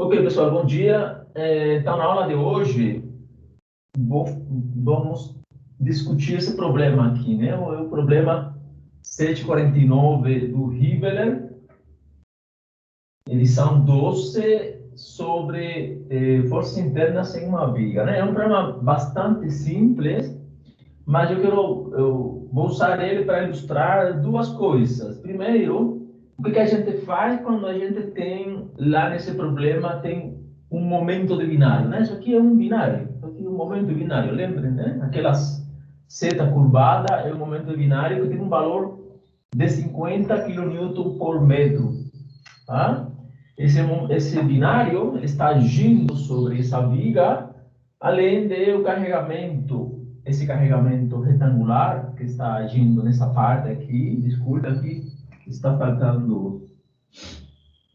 Ok, pessoal, bom dia. Então, na aula de hoje, vamos discutir esse problema aqui, né? O problema 749 do Hiveler, edição 12, sobre forças internas em uma viga, né? É um problema bastante simples, mas eu vou usar ele para ilustrar duas coisas. Primeiro, o que a gente faz quando a gente tem, lá nesse problema, tem um momento de binário, né? Isso aqui é um binário, isso aqui é um momento binário, lembrem, né? Aquela seta curvada é um momento binário que tem um valor de 50 kN por metro, tá? Esse binário está agindo sobre essa viga, além do carregamento, esse carregamento retangular que está agindo nessa parte aqui. Desculpa, aqui está faltando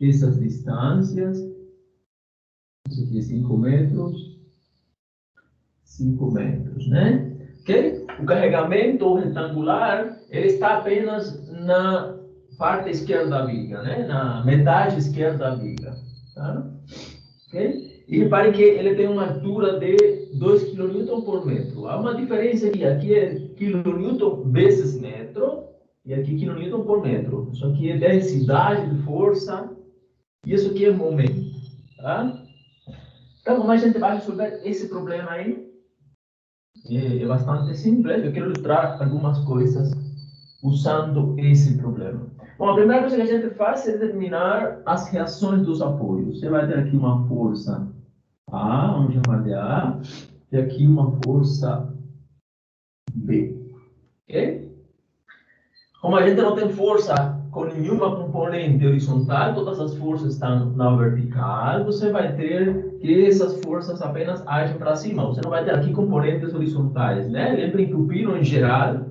essas distâncias. Isso aqui é 5 metros, 5 metros, né? Ok? O carregamento retangular, ele está apenas na parte esquerda da viga, né? Na metade esquerda da viga, tá? Ok? E repare que ele tem uma altura de 2 kN por metro. Há uma diferença aqui. Aqui é kN vezes metro e aqui kN por metro. Isso aqui é densidade de força e isso aqui é momento, tá? Então, como a gente vai resolver esse problema aí? É bastante simples. Eu quero ilustrar algumas coisas usando esse problema. Bom, a primeira coisa que a gente faz é determinar as reações dos apoios. Você vai ter aqui uma força A, vamos chamar de A, e aqui uma força B. Ok? Como a gente não tem força com nenhuma componente horizontal, todas as forças estão na vertical, você vai ter que essas forças apenas agem para cima. Você não vai ter aqui componentes horizontais, né? Lembrem que o pino, em geral,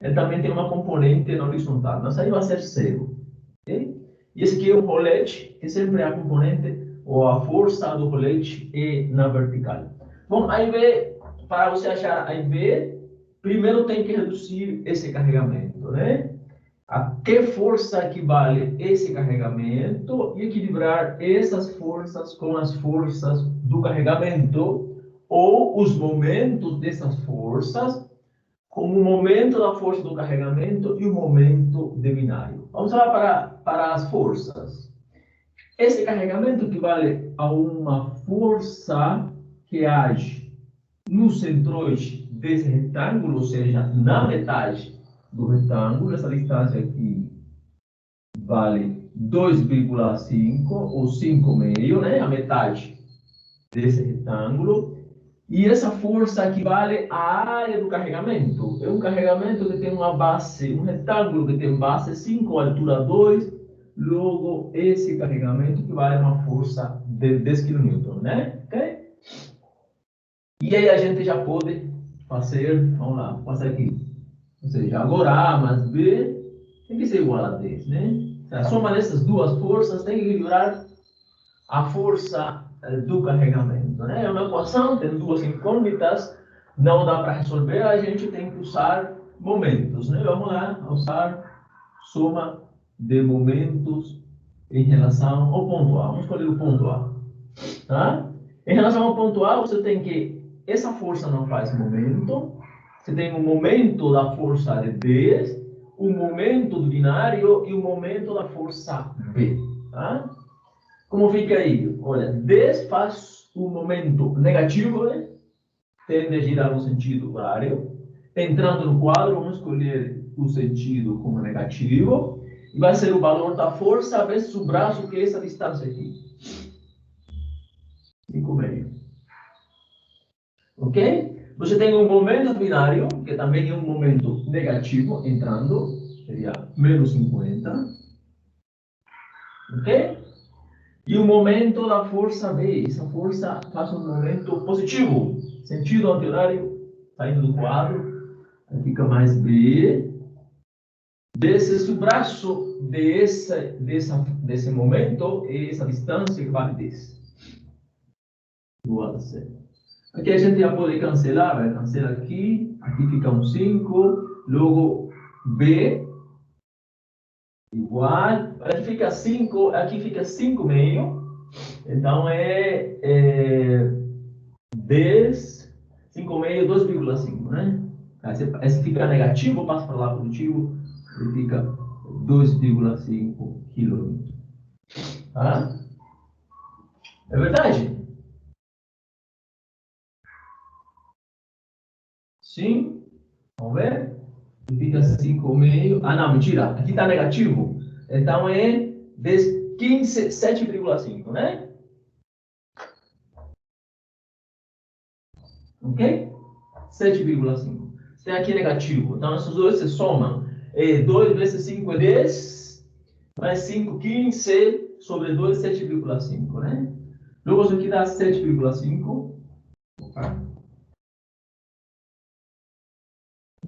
ele também tem uma componente na horizontal, mas aí vai ser zero. Okay? E esse aqui é o rolete, que sempre é a componente ou a força do rolete é na vertical. Bom, a IV, para você achar a IV, primeiro tem que reduzir esse carregamento, né? A que força equivale esse carregamento e equilibrar essas forças com as forças do carregamento ou os momentos dessas forças como o momento da força do carregamento e o momento de binário. Vamos lá para as forças. Esse carregamento equivale a uma força que age nos centroide desse retângulo, ou seja, na metade do retângulo. Essa distância aqui vale 2,5 ou 5,5, né? A metade desse retângulo. E essa força equivale à área do carregamento. É um carregamento que tem uma base, um retângulo que tem base 5, altura 2. Logo, esse carregamento equivale a uma força de 10 kN, né? Ok? E aí a gente já pode fazer, vamos lá, fazer aqui. Ou seja, agora A mais B tem que ser igual a 10, né? A soma dessas duas forças tem que equilibrar a força do carregamento, né? É uma equação, tem duas incógnitas, não dá para resolver, a gente tem que usar momentos, né? Vamos lá, usar soma de momentos em relação ao ponto A. Vamos escolher o ponto A, tá? Em relação ao ponto A, você tem que essa força não faz momento, você tem o momento da força de 10, o momento do binário e o momento da força B, tá? Como fica aí? Olha, 10 faz o momento negativo, né? Tende a girar no sentido horário. Entrando no quadro, vamos escolher o sentido como negativo. E vai ser o valor da força vezes o braço, que é essa distância aqui. 5,5. Ok? Você tem um momento binário, que também é um momento negativo, entrando. Seria menos 50. Ok? E o momento da força B, essa força faz um momento positivo, sentido anti-horário, saindo do quadro, aí fica mais B. Desse braço desse momento, essa distância que vale 10. Igual a 0. Aqui a gente já pode cancelar, vai cancelar aqui fica um 5, logo B igual, aqui fica 5, aqui fica 5,5. Então, é 10, 5,5, 2,5, né? Aí esse fica negativo, passa para lá positivo, ele fica 2,5 quilômetros. Tá? É verdade? Sim. Vamos ver? Fica 5,5. Ah, não, mentira. Aqui está negativo. Então é 15, 7,5, né? Ok? 7,5. Tem aqui negativo. Então, esses dois se somam. 2 vezes 5 é 10. Mais 5, 15. Sobre 2, 7,5, né? Logo, isso aqui dá 7,5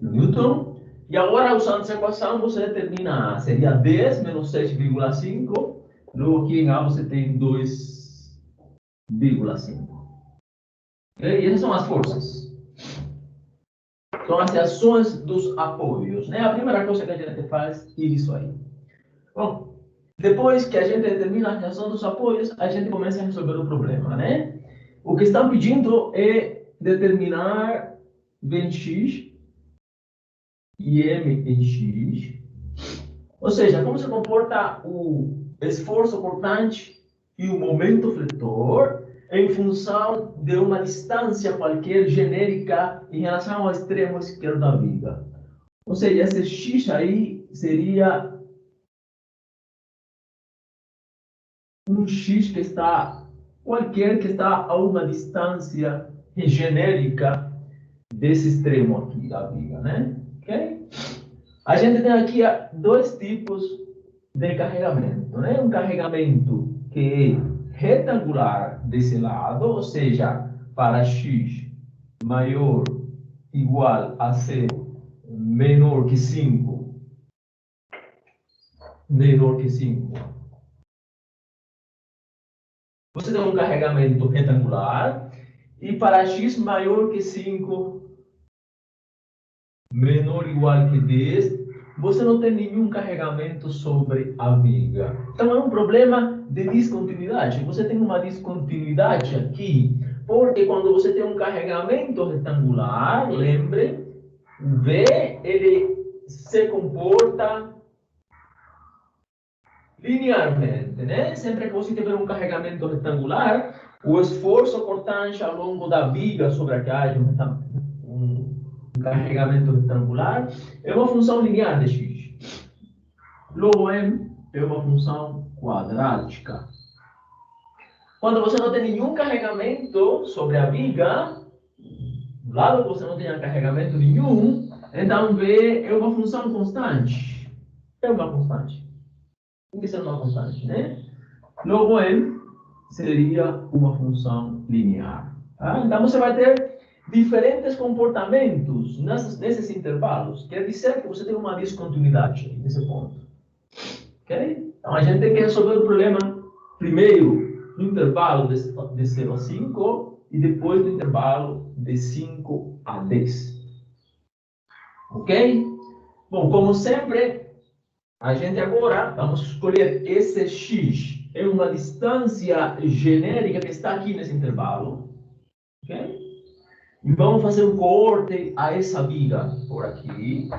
Newton. E agora, usando essa equação, você determina, seria 10 menos 7,5. Logo, aqui em A você tem 2,5. E essas são as forças. São as reações dos apoios, né? A primeira coisa que a gente faz é isso aí. Bom, depois que a gente determina a reação dos apoios, a gente começa a resolver o problema, né? O que estão pedindo é determinar V em X e M em X. Ou seja, como se comporta o esforço cortante e o momento fletor em função de uma distância qualquer genérica em relação ao extremo esquerdo da viga. Ou seja, esse x aí seria um x que está, qualquer que está a uma distância genérica desse extremo aqui da viga, né? Ok? A gente tem aqui dois tipos de carregamento, né? Um carregamento que é retangular desse lado, ou seja, para x maior igual a 0 menor que 5, menor que 5. Você tem um carregamento retangular e para x maior que 5, menor ou igual que 10, você não tem nenhum carregamento sobre a viga. Então é um problema de descontinuidade. Você tem uma descontinuidade aqui, porque quando você tem um carregamento retangular, lembre, V ele se comporta linearmente, né? Sempre que você tiver um carregamento retangular, o esforço cortante ao longo da viga sobre a que haja um carregamento retangular é uma função linear de x. Logo, m é uma função quadrática. Quando você não tem nenhum carregamento sobre a viga, do lado que você não tenha carregamento nenhum, então v é uma função constante. É uma constante. Tem que ser uma constante, né? Logo, m seria uma função linear. Tá? Então, você vai ter diferentes comportamentos nesses intervalos. Quer dizer que você tem uma descontinuidade nesse ponto. Ok? Então, a gente tem que resolver o problema primeiro no intervalo de 0 a 5 e depois no intervalo de 5 a 10. Ok? Bom, como sempre, a gente agora vamos escolher esse x. É uma distância genérica que está aqui nesse intervalo. Ok? E vamos fazer um corte a essa viga por aqui.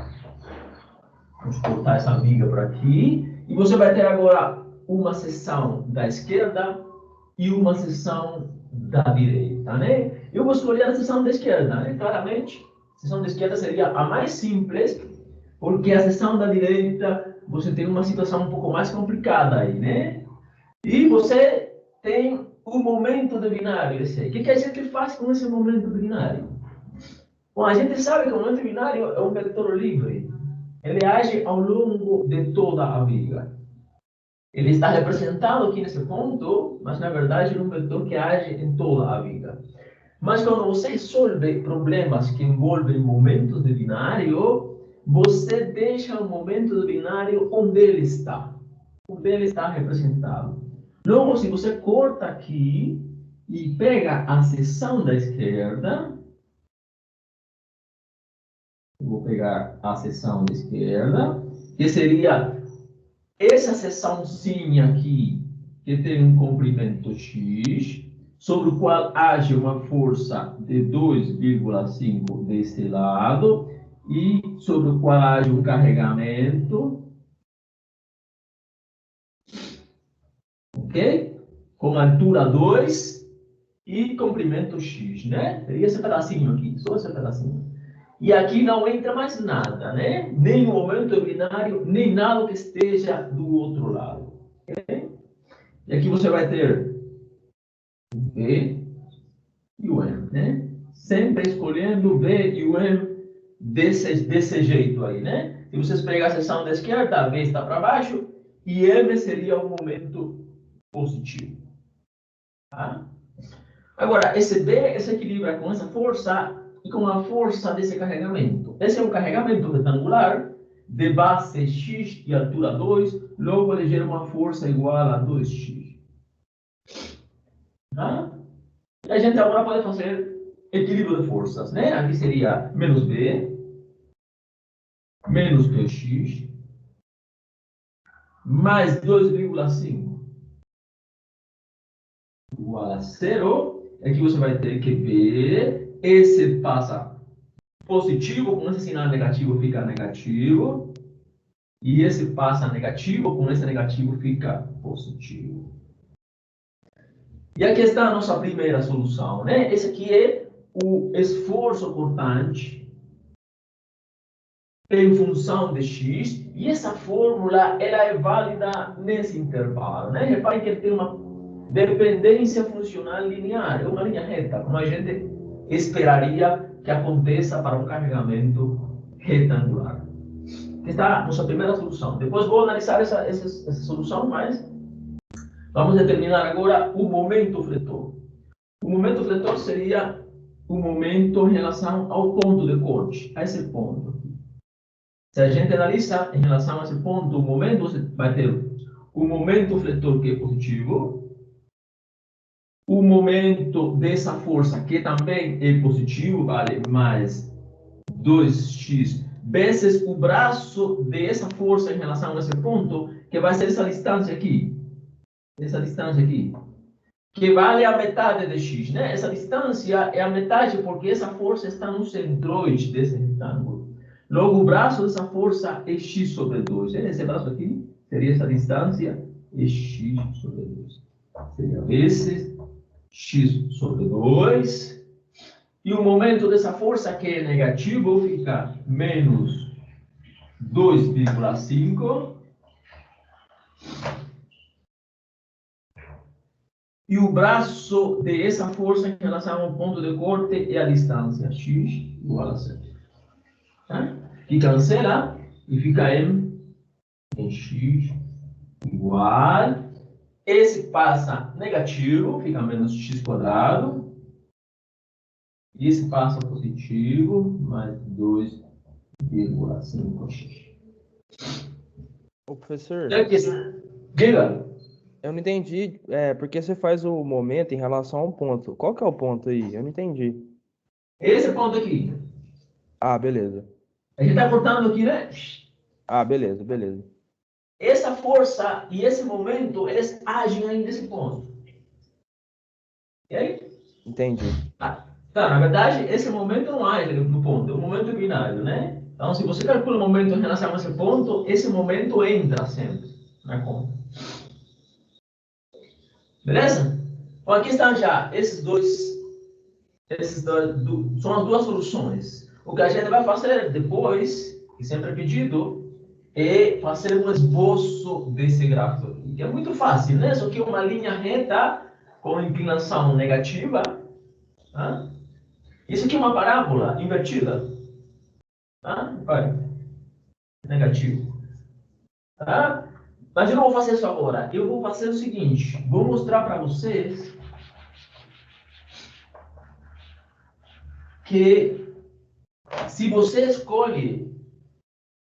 Vamos cortar essa viga por aqui. E você vai ter agora uma seção da esquerda e uma seção da direita, né? Eu vou escolher a seção da esquerda, né? Claramente, a seção da esquerda seria a mais simples, porque a seção da direita você tem uma situação um pouco mais complicada aí, né? E você tem o momento do binário, esse aí. O que a gente faz com esse momento do binário? Bom, a gente sabe que o momento binário é um vetor livre. Ele age ao longo de toda a viga. Ele está representado aqui nesse ponto, mas na verdade é um vetor que age em toda a viga. Mas quando você resolve problemas que envolvem momentos de binário, você deixa o momento do binário onde ele está. Onde ele está representado. Logo, se você corta aqui e pega a seção da esquerda, vou pegar a seção da esquerda, que seria essa seçãozinha aqui que tem um comprimento X, sobre o qual age uma força de 2,5 desse lado, e sobre o qual age um carregamento, ok? Com altura 2 e comprimento X, né? Seria esse pedacinho aqui, só esse pedacinho. E aqui não entra mais nada, né? Nem o momento binário, nem nada que esteja do outro lado. Okay? E aqui você vai ter o V e o M, né? Sempre escolhendo o V e o M desse jeito aí, né? Se vocês pegarem a seção da esquerda, a V está para baixo e M seria o momento positivo. Tá? Agora, esse B se equilibra com essa força e com a força desse carregamento. Esse é um carregamento retangular de base x e altura 2, logo ele gera uma força igual a 2x. Tá? E a gente agora pode fazer equilíbrio de forças, né? Aqui seria menos B, menos 2x, mais 2,5 igual a 0. Aqui você vai ter que B, esse passa positivo, com esse sinal negativo fica negativo. E esse passa negativo, com esse negativo fica positivo. E aqui está a nossa primeira solução, né? Esse aqui é o esforço cortante em função de x. E essa fórmula ela é válida nesse intervalo, né? Reparem que ele tem uma dependência funcional linear, é uma linha reta, como a gente esperaria que aconteça para um carregamento retangular. Aqui está a nossa primeira solução. Depois vou analisar essa solução, mas vamos determinar agora o momento fletor. O momento fletor seria o momento em relação ao ponto de corte, a esse ponto. Se a gente analisa em relação a esse ponto, o momento, você vai ter o momento fletor que é positivo, o momento dessa força que também é positivo, vale mais 2x, vezes o braço dessa força em relação a esse ponto, que vai ser essa distância aqui. Essa distância aqui. Que vale a metade de x, né? Essa distância é a metade porque essa força está no centroide desse retângulo. Logo, o braço dessa força é x sobre 2. Esse braço aqui seria essa distância, é x sobre 2. Seria esse x sobre 2. E o momento dessa força, que é negativo, fica menos 2,5. E o braço dessa força em relação ao ponto de corte é a distância x igual a 7. Tá? Que cancela e fica m em x igual. Esse passa negativo, fica menos x quadrado. E esse passa positivo, mais 2,5x. Ô, professor, Diga. eu não entendi, porque você faz o momento em relação a um ponto. Qual que é o ponto aí? Eu não entendi. Esse ponto aqui. Ah, beleza. A gente está cortando aqui, né? Ah, beleza, beleza. Essa força e esse momento, eles agem aí nesse ponto. E aí? Entendi. Tá, na verdade, esse momento não age no ponto, é um momento binário, né? Então, se você calcula o momento em relação a esse ponto, esse momento entra sempre na conta. Beleza? Então, aqui estão já esses dois são as duas soluções. O que a gente vai fazer depois, que sempre é pedido, é fazer um esboço desse gráfico aqui, que é muito fácil, né? Só que é uma linha reta com inclinação negativa. Tá? Isso aqui é uma parábola invertida. Tá? Olha, negativo. Tá? Mas eu não vou fazer isso agora. Eu vou fazer o seguinte. Vou mostrar para vocês que se você escolhe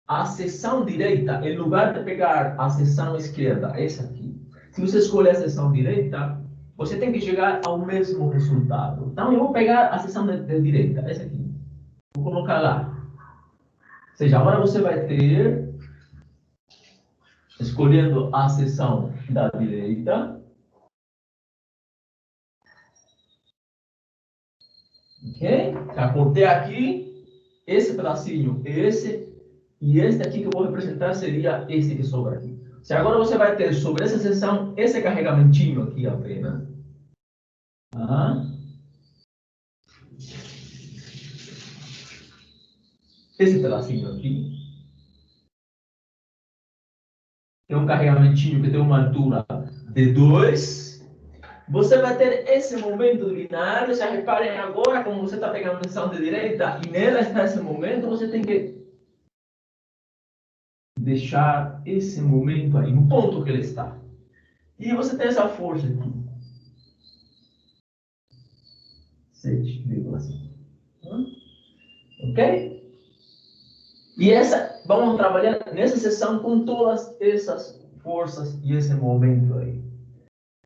a seção direita, em lugar de pegar a seção esquerda, essa aqui, se você escolhe a seção direita, você tem que chegar ao mesmo resultado. Então, eu vou pegar a seção de direita, essa aqui. Vou colocar lá. Ou seja, agora você vai ter escolhendo a seção da direita. Ok? Já cortei aqui, esse pedacinho, esse, e este aqui que eu vou representar seria esse que sobra aqui. Se agora você vai ter sobre essa seção, esse carregamentinho aqui apenas. Tá? Esse pedacinho aqui. Tem um carregamentinho que tem uma altura de 2. Você vai ter esse momento do binário. Já reparem agora, como você está pegando a seção de direita, e nela está esse momento, você tem que deixar esse momento aí, no ponto que ele está. E você tem essa força aqui. 7,5. Ok? E essa, vamos trabalhar nessa sessão com todas essas forças e esse momento aí.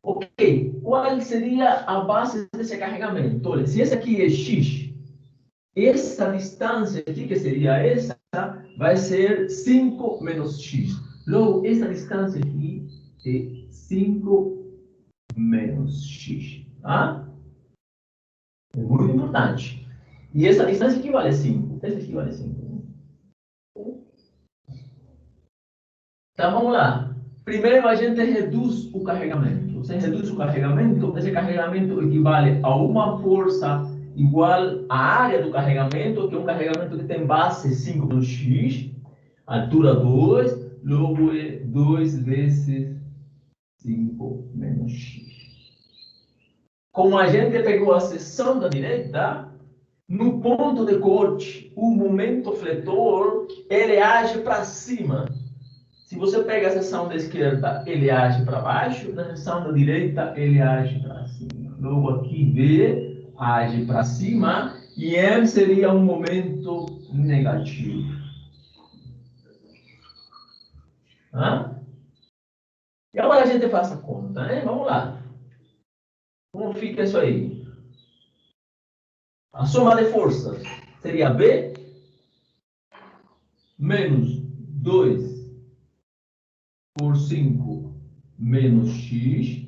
Ok, qual seria a base desse carregamento? Olha, se esse aqui é x, essa distância aqui, que seria essa, vai ser 5 menos x. Logo, essa distância aqui é 5 menos x. Tá? É muito importante. E essa distância aqui vale 5. Essa aqui vale 5. Então, vamos lá. Primeiro, a gente reduz o carregamento. Você reduz o carregamento, esse carregamento equivale a uma força igual à área do carregamento, que é um carregamento que tem base 5 menos x, altura 2, logo é 2 vezes 5 menos x. Como a gente pegou a seção da direita, no ponto de corte, o momento fletor, ele age para cima. Se você pega a seção da esquerda, ele age para baixo, na seção da direita, ele age para cima. Logo aqui, V age para cima, e M seria um momento negativo. Hã? E agora a gente faz a conta, né? Vamos lá. Como fica isso aí? A soma de forças seria B menos 2 por 5 menos X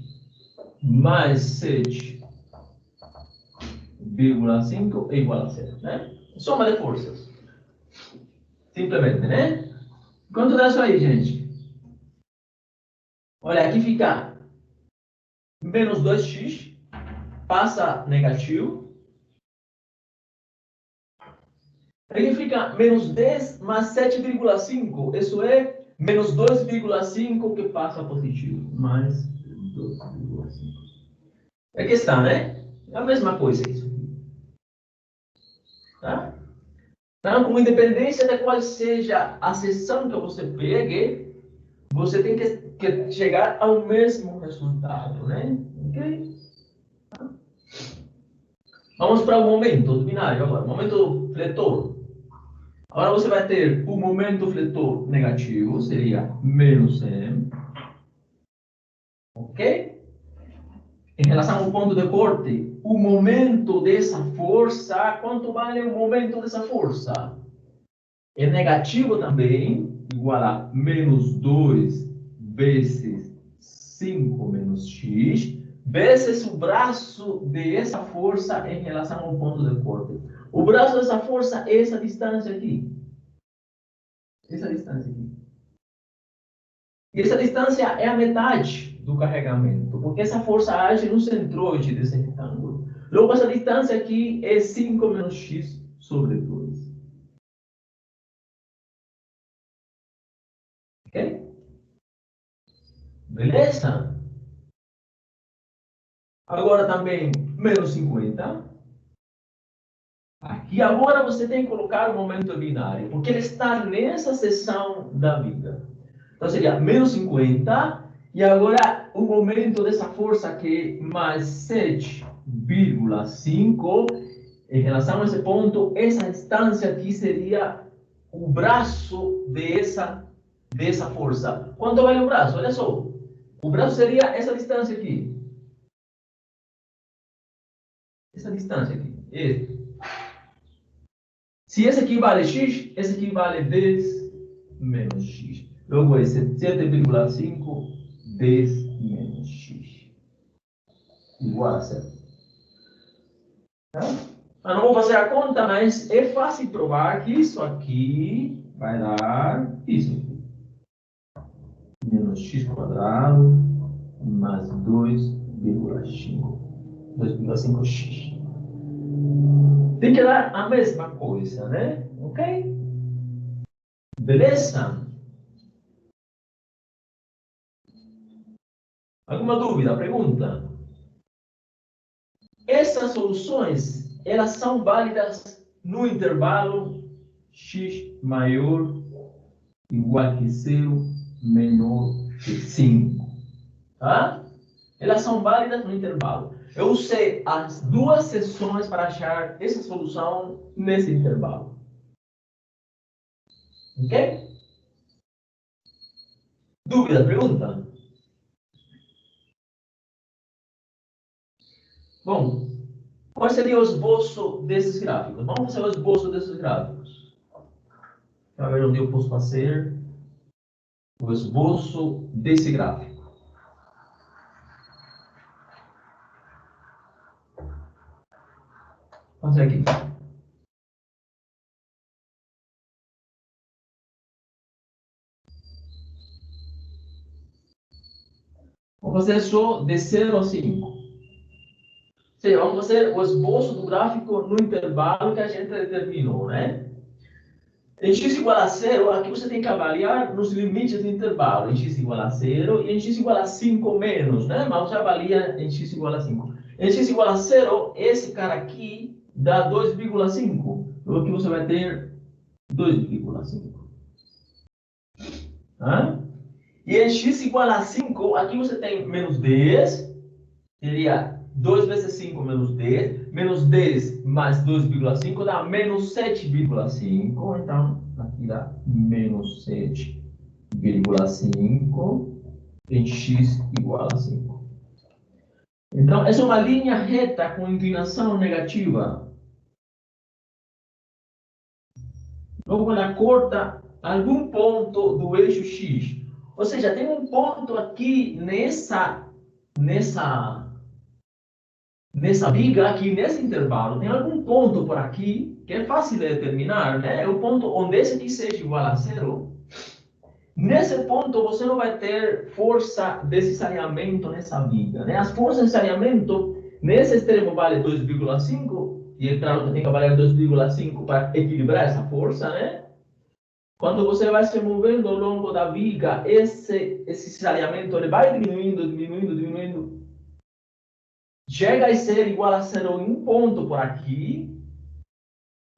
mais 7,5 é igual a 0, né? Soma de forças. Simplesmente, né? Quanto dá isso aí, gente? Olha, aqui fica menos 2x, passa negativo. Aqui fica menos 10 mais 7,5. Isso é menos 2,5 que passa positivo. Mais 2,5. Aqui está, né? É a mesma coisa isso. Tá? Então, com independência de qual seja a seção que você pegue, você tem que chegar ao mesmo resultado, né? Ok? Vamos para o momento do binário agora. Momento fletor. Agora você vai ter o momento fletor negativo, seria menos m. Ok? Em relação ao ponto de corte, o momento dessa força, quanto vale o momento dessa força? É negativo também, igual a menos 2 vezes 5 menos x, vezes o braço dessa força em relação ao ponto de corte. O braço dessa força é essa distância aqui. Essa distância aqui. E essa distância é a metade do carregamento, porque essa força age no centroide desse retângulo. Logo, essa distância aqui é 5 menos x sobre 2. Ok? Beleza? Agora também, menos 50. Aqui agora você tem que colocar o momento binário, porque ele está nessa seção da vida. Então seria menos 50, e agora o momento dessa força aqui, mais 7,5, em relação a esse ponto, essa distância aqui seria o braço dessa força. Quanto vale o braço? Olha só. O braço seria essa distância aqui. Essa distância aqui. Esse. Se esse aqui vale x, esse aqui vale 10 menos x. Logo é 7,5 10 menos x igual a 0. Tá? Eu não vou fazer a conta, mas é fácil provar que isso aqui vai dar isso aqui. Menos x quadrado mais 2,5x. Tem que dar a mesma coisa, né? Ok? Beleza? Alguma dúvida? Pergunta? Essas soluções, elas são válidas no intervalo x maior igual que 0 menor que 5. Tá? Elas são válidas no intervalo. Eu usei as duas seções para achar essa solução nesse intervalo. Ok? Dúvida? Pergunta? Bom, qual seria o esboço desses gráficos? Vamos fazer o esboço desses gráficos. Para ver onde eu posso fazer o esboço desse gráfico. Vamos fazer aqui. Vamos fazer só de 0 a 5. Sim, vamos fazer o esboço do gráfico no intervalo que a gente determinou, né? Em x igual a 0, aqui você tem que avaliar nos limites do intervalo. Em x igual a 0 e em x igual a 5 menos, né? Mas você avalia em x igual a 5. Em x igual a 0, esse cara aqui dá 2,5. Então aqui você vai ter 2,5. Tá? E em x igual a 5, aqui você tem menos 10. Seria 2 vezes 5 menos 10. Menos 10 mais 2,5 dá menos 7,5. Então, aqui dá menos 7,5 em x igual a 5. Então, essa é uma linha reta com inclinação negativa. Logo, ela corta algum ponto do eixo x. Ou seja, tem um ponto aqui nessa viga aqui, nesse intervalo, tem algum ponto por aqui que é fácil de determinar, né? É o ponto onde esse aqui seja igual a 0. Nesse ponto, você não vai ter força desse saneamento nessa viga, né? As forças de saneamento, nesse extremo vale 2,5, e é claro que tem que avaliar 2,5 para equilibrar essa força, né? Quando você vai se movendo ao longo da viga, esse saneamento ele vai diminuindo. Chega a ser igual a 0 em um ponto por aqui.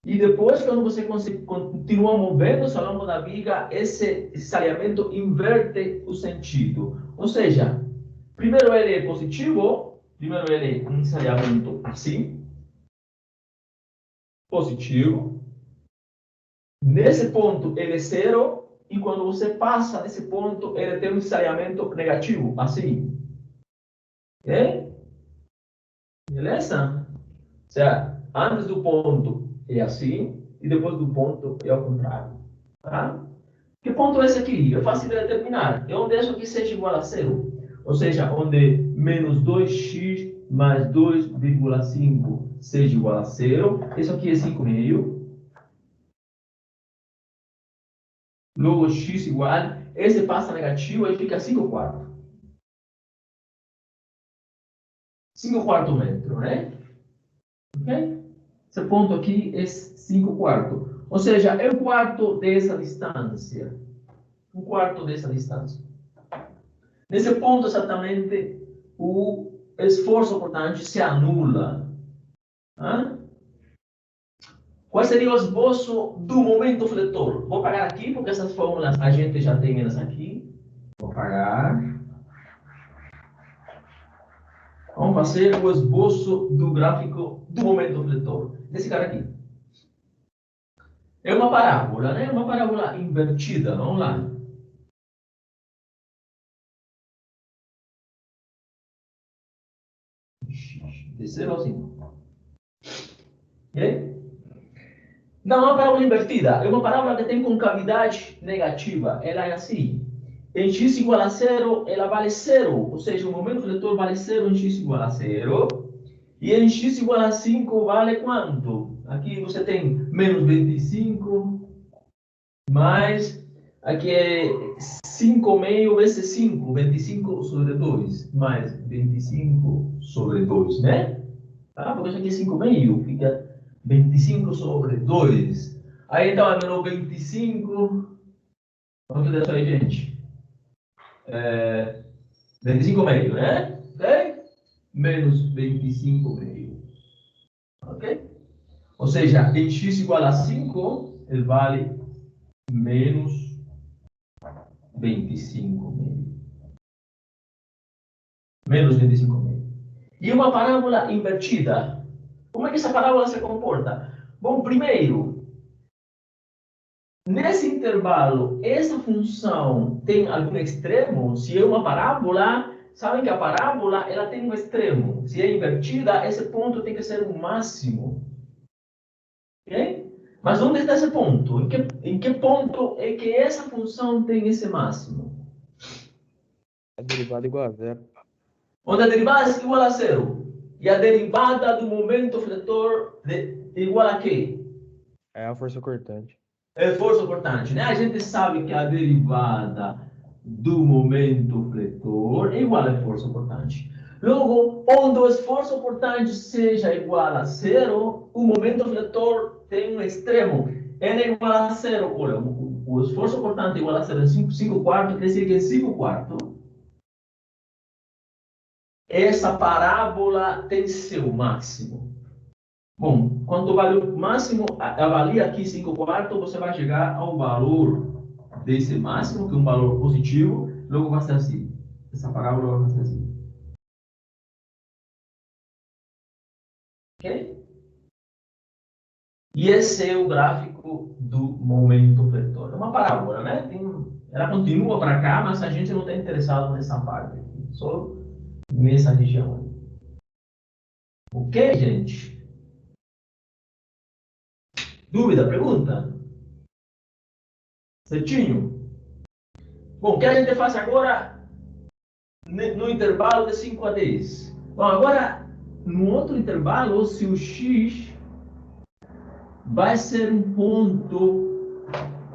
E depois, quando você continua movendo-se ao longo da viga, esse saneamento inverte o sentido. Ou seja, primeiro ele é positivo, primeiro ele é um saneamento assim, positivo. Nesse ponto ele é 0, e quando você passa desse ponto, ele tem um saneamento negativo, assim. Ok? Beleza? Ou seja, antes do ponto é assim, e depois do ponto é ao contrário. Tá? Que ponto é esse aqui? É fácil de determinar. É onde isso aqui seja igual a 0. Ou seja, onde menos 2x mais 2,5 seja igual a 0. Isso aqui é 5,5. Logo, x igual. Esse passa negativo, aí fica 5 quartos. 5 quartos metro, né? Ok? Esse ponto aqui é 5 quartos. Ou seja, é um quarto dessa distância. Um quarto dessa distância. Nesse ponto, exatamente, o esforço, portanto, se anula. Hã? Qual seria o esboço do momento fletor? Vou pagar aqui, porque essas fórmulas a gente já tem elas aqui. Vou pagar. Vamos fazer o esboço do gráfico do momento fletor. Desse cara aqui. É uma parábola, né? Uma parábola invertida. Vamos lá. De 0 a 5. Ok? Não é uma parábola invertida. É uma parábola que tem concavidade negativa. Ela é assim. em x igual a zero, ela vale zero. Ou seja, o momento fletor vale zero em x igual a zero. E em x igual a 5 vale quanto? Aqui você tem menos 25, mais... Aqui é 5 meio vezes 5, 25 sobre 2, mais 25 sobre 2, né? Ah, porque isso aqui é 5 meio, fica 25 sobre 2. Aí então é menos 25. Vamos fazer isso aí, gente. 25 meio, né? Ok? Menos 25 meio. Ok? Ou seja, em x igual a 5, ele vale menos 25 meio. Menos 25 meio. E uma parábola invertida. Como é que essa parábola se comporta? Bom, primeiro, nesse intervalo, essa função tem algum extremo? Se é uma parábola, sabem que a parábola ela tem um extremo. Se é invertida, esse ponto tem que ser o máximo. Ok? Mas onde está esse ponto? Em que ponto é que essa função tem esse máximo? A derivada igual a zero. Onde a derivada é igual a zero. E a derivada do momento fletor igual a quê? É a força cortante. É força cortante, né? A gente sabe que a derivada do momento fletor é igual a força cortante. Logo, onde o esforço cortante seja igual a zero, o momento fletor tem um extremo. N é igual a zero. Olha, o esforço cortante é igual a zero em 5 quartos, quer dizer que em 5 quartos, essa parábola tem seu máximo. Bom, quando vale o máximo, avalia aqui 5 quartos, você vai chegar ao valor desse máximo, que é um valor positivo, logo vai ser assim. Essa parábola vai ser assim. Ok? E esse é o gráfico do momento fletor. É uma parábola, né? Ela continua para cá, mas a gente não está interessado nessa parte aqui, só nessa região. Ok, gente? Dúvida, pergunta? Certinho? Bom, o que a gente faz agora no intervalo de 5 a 10? Bom, agora, no outro intervalo, se o x vai ser um ponto,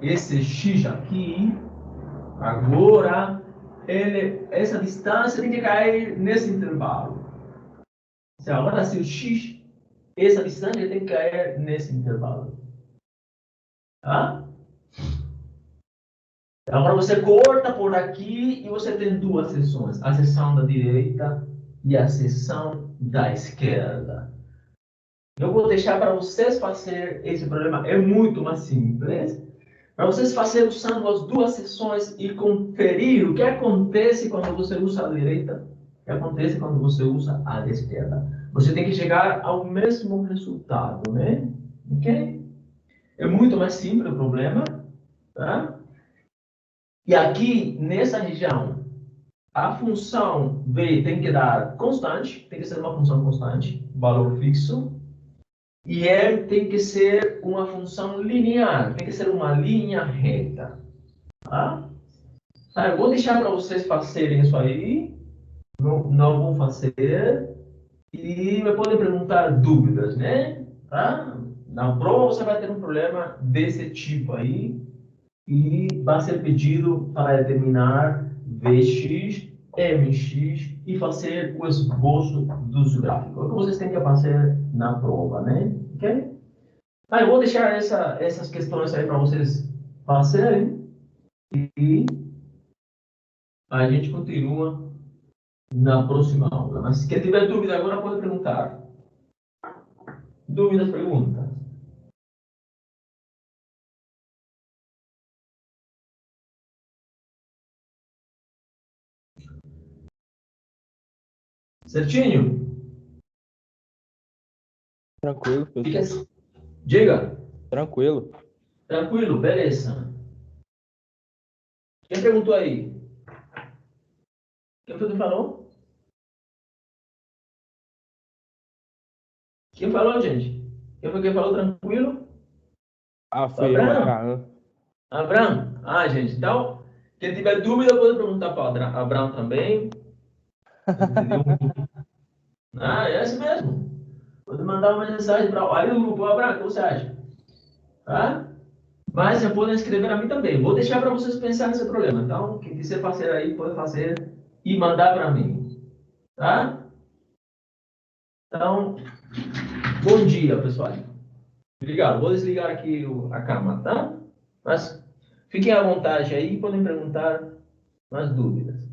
esse x aqui, agora, essa distância tem que cair nesse intervalo. Agora, se o x, essa distância tem que cair nesse intervalo. Tá? Agora você corta por aqui e você tem duas seções. A seção da direita e a seção da esquerda. Eu vou deixar para vocês fazer esse problema. É muito mais simples. Para vocês fazerem usando as duas seções e conferir o que acontece quando você usa a direita, o que acontece quando você usa a esquerda. Você tem que chegar ao mesmo resultado, né? Ok? É muito mais simples o problema, tá? E aqui, nessa região, a função v tem que dar constante, tem que ser uma função constante, valor fixo. E R tem que ser uma função linear, tem que ser uma linha reta. Tá? Tá, eu vou deixar para vocês fazerem isso aí. Não vou fazer. E me podem perguntar dúvidas, né? Tá? Na prova você vai ter um problema desse tipo aí. E vai ser pedido para determinar Vx, Mx e fazer o esboço dos gráficos. É o que vocês têm que fazer na prova, né? Ok? Ah, eu vou deixar essas questões aí para vocês fazerem e a gente continua na próxima aula. Mas quem tiver dúvida agora pode perguntar. Dúvidas, perguntas. Certinho? Tranquilo, Fica professor. assim. Diga. Tranquilo. Tranquilo, beleza. Quem perguntou aí? Quem foi que falou? Quem falou, gente? Quem foi que falou tranquilo? Ah, O foi eu, Abraão. Abraão. Abraão. Ah, gente, então Quem tiver dúvida, pode perguntar para o Abraão também. Entendeu? Ah, é assim mesmo. Pode mandar uma mensagem para aí no grupo, Abraão, o que você acha? Tá? Mas já podem escrever a mim também. Vou deixar para vocês pensar nesse problema. Então, quem quiser fazer aí, pode fazer e mandar para mim. Tá? Então, bom dia, pessoal. Obrigado. Vou desligar aqui a câmera, tá? Mas fiquem à vontade aí, podem perguntar nas dúvidas.